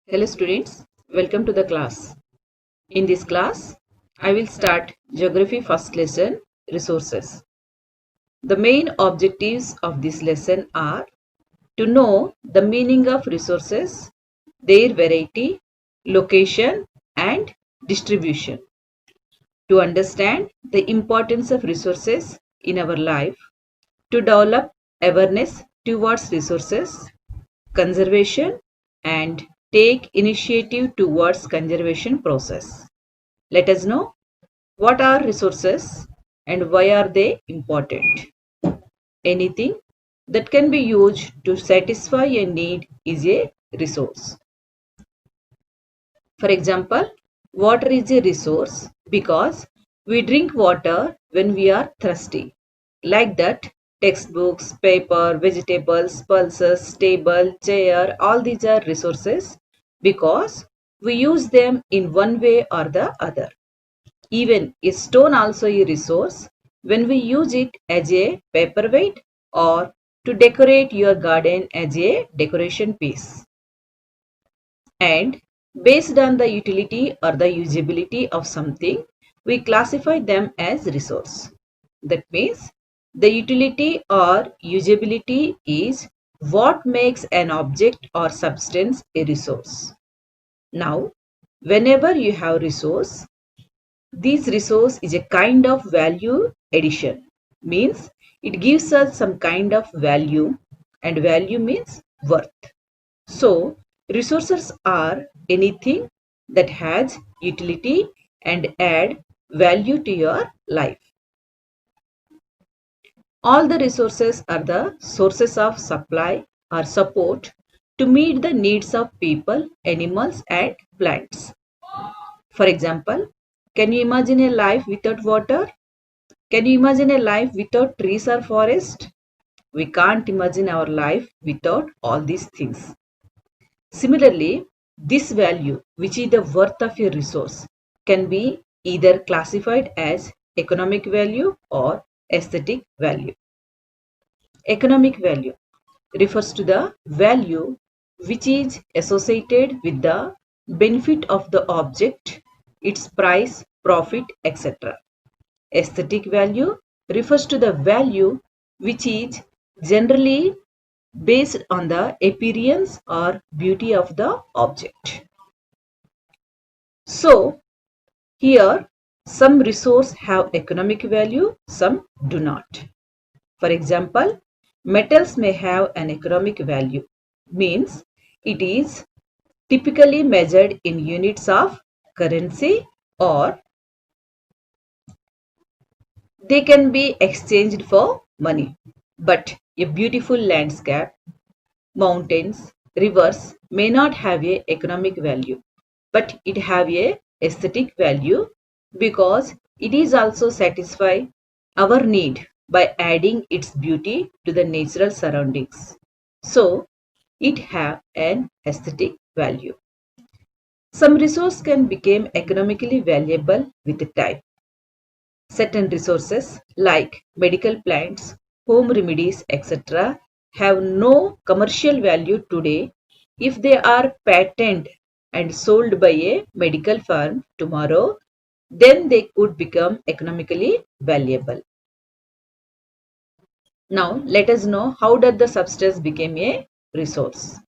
Hello students, welcome to the class. In this class, I will start Geography first lesson, Resources. The main objectives of this lesson are to know the meaning of resources, their variety, location and distribution. To understand the importance of resources in our life, to develop awareness towards resources, conservation and take initiative towards conservation process. Let us know what are resources and why are they important. Anything that can be used to satisfy a need is a resource. For example, water is a resource because we drink water when we are thirsty. Like that, textbooks, paper, vegetables, pulses, table, chair, all these are resources because we use them in one way or the other. Even a stone also a resource when we use it as a paperweight or to decorate your garden as a decoration piece. And based on the utility or the usability of something, we classify them as resource. That means the utility or usability is what makes an object or substance a resource. Now, whenever you have resource, this resource is a kind of value addition. Means it gives us some kind of value, and value means worth. So, resources are anything that has utility and add value to your life. All the resources are the sources of supply or support to meet the needs of people, animals and plants. For example, can you imagine a life without water? Can you imagine a life without trees or forest? We can't imagine our life without all these things. Similarly, this value, which is the worth of a resource, can be either classified as economic value or aesthetic value. Economic value refers to the value which is associated with the benefit of the object, its price, profit, etc. Aesthetic value refers to the value which is generally based on the appearance or beauty of the object. So, here some resources have economic value, some do not. For example, metals may have an economic value, means it is typically measured in units of currency or they can be exchanged for money. But a beautiful landscape, mountains, rivers may not have a economic value, but it have a aesthetic value because it is also satisfy our need by adding its beauty to the natural surroundings. So it have an aesthetic value. Some resource can become economically valuable with time. Certain resources like medical plants, home remedies, etc. have no commercial value today if they are patented and sold by a medical firm tomorrow, then they could become economically valuable. Now let us know how does the substance become a resource.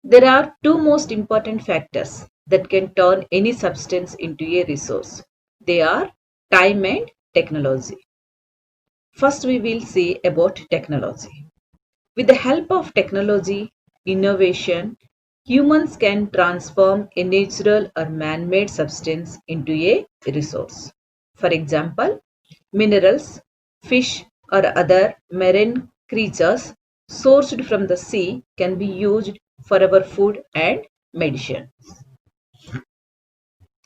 There are two most important factors that can turn any substance into a resource. They are time and technology. First, we will see about technology. With the help of technology, innovation, humans can transform a natural or man-made substance into a resource. For example, minerals, fish or other marine creatures sourced from the sea can be used for our food and medicine.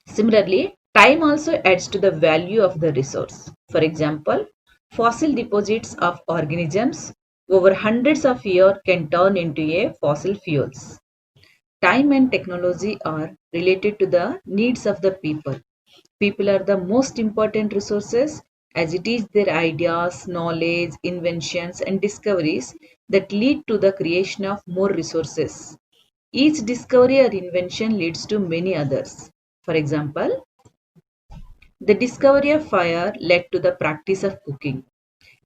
Similarly, time also adds to the value of the resource. For example, fossil deposits of organisms over hundreds of years can turn into a fossil fuels. Time and technology are related to the needs of the people. People are the most important resources as it is their ideas, knowledge, inventions and discoveries that lead to the creation of more resources. Each discovery or invention leads to many others. For example, the discovery of fire led to the practice of cooking.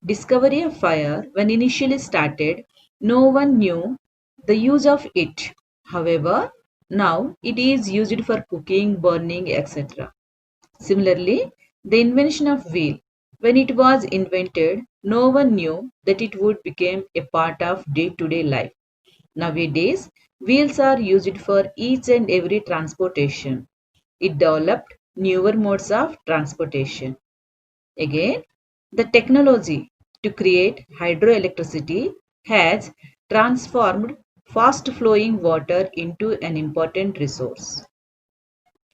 Discovery of fire, when initially started, no one knew the use of it. However, now it is used for cooking, burning, etc. Similarly, the invention of wheel. When it was invented, no one knew that it would become a part of day-to-day life. Nowadays, wheels are used for each and every transportation. It developed newer modes of transportation. Again, the technology to create hydroelectricity has transformed fast flowing water into an important resource.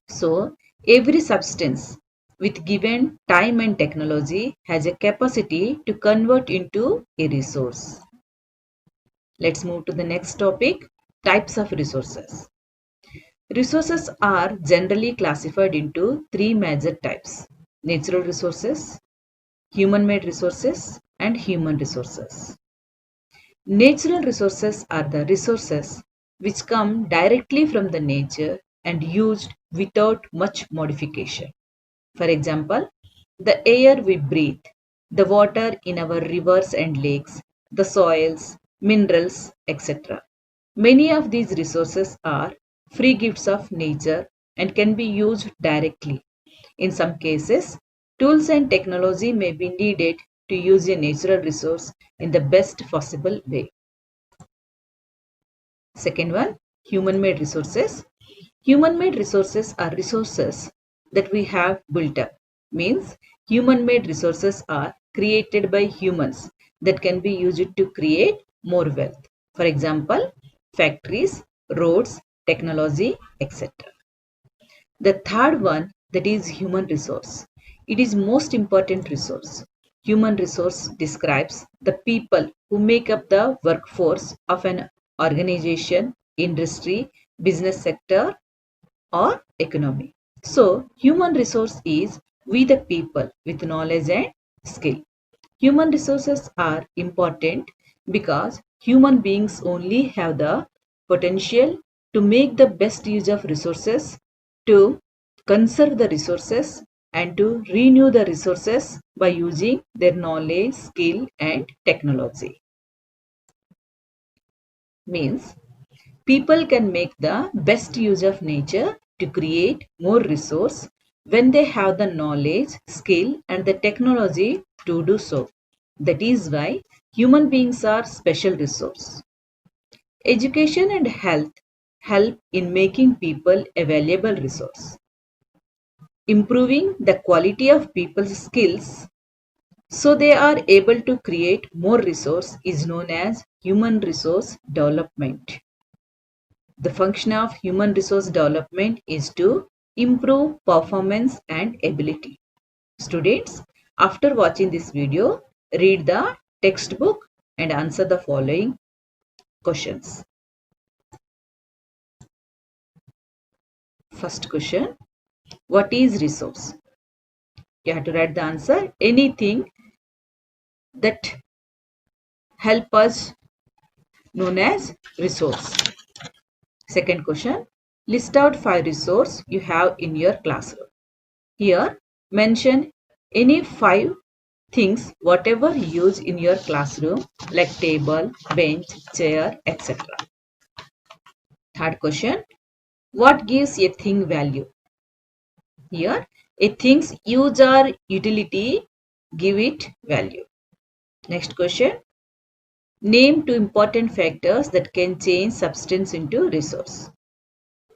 So, every substance with given time and technology has a capacity to convert into a resource. Let's move to the next topic, types of resources. Resources are generally classified into three major types: natural resources, human-made resources, and human resources. Natural resources are the resources which come directly from the nature and used without much modification. For example, the air we breathe, the water in our rivers and lakes, the soils, minerals, etc. Many of these resources are free gifts of nature and can be used directly. In some cases, tools and technology may be needed to use a natural resource in the best possible way. Second one, human-made resources. Human-made resources are resources that we have built up. Means human-made resources are created by humans that can be used to create more wealth. For example, factories, roads, technology, etc. The third one, that is human resource. It is most important resource. Human resource describes the people who make up the workforce of an organization, industry, business sector, or economy. So, human resource is we the people with knowledge and skill. Human resources are important because human beings only have the potential to make the best use of resources, to conserve the resources, and to renew the resources by using their knowledge, skill, and technology. Means people can make the best use of nature to create more resource when they have the knowledge, skill, and the technology to do so. That is why human beings are special resource. Education and health help in making people a valuable resource. Improving the quality of people's skills so they are able to create more resource is known as human resource development. The function of human resource development is to improve performance and ability. Students, after watching this video, read the textbook and answer the following questions. First question, what is resource? You have to write the answer. Anything that help us known as resource. Second question, list out 5 resources you have in your classroom. Here, mention any 5 things whatever you use in your classroom like table, bench, chair, etc. Third question, what gives a thing value? Here, a thing's use or utility give it value. Next question, name 2 important factors that can change substance into resource.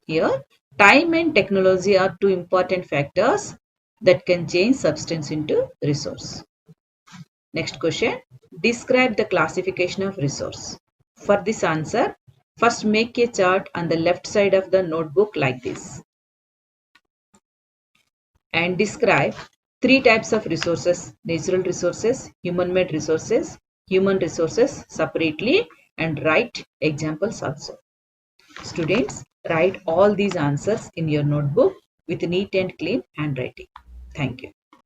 Here, time and technology are 2 important factors that can change substance into resource. Next question, describe the classification of resource. For this answer, first make a chart on the left side of the notebook like this. And describe 3 types of resources: natural resources, human-made resources, human resources separately, and write examples also. Students, write all these answers in your notebook with neat and clean handwriting. Thank you.